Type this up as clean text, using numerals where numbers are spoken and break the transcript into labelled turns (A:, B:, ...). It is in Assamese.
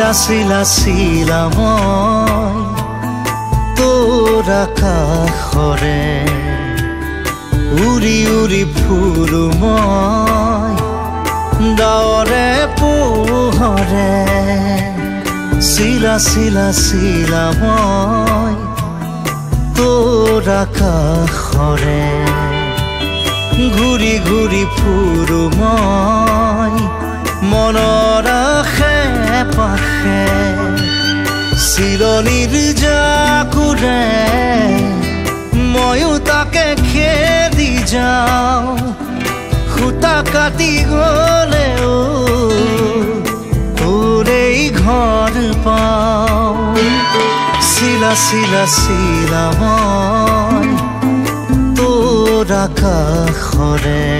A: চিলা চিলা চিলা মই তোৰ আকাশৰে উৰি উৰি ফুৰো মই ডাৱৰে পোহৰে চিলা চিলা চিলা মই তোৰ আকাশৰে ঘূৰি ঘূৰি ফুৰো মই মনৰ আশে পাশে চিৰণিৰ জাকুৰে ময়ো তাকে খেদি যাওঁ খুটা কাটি গ'লেও তোৰেই ঘৰ পাওঁ চিলা চিলা চিলা মই তোৰ আকাশৰে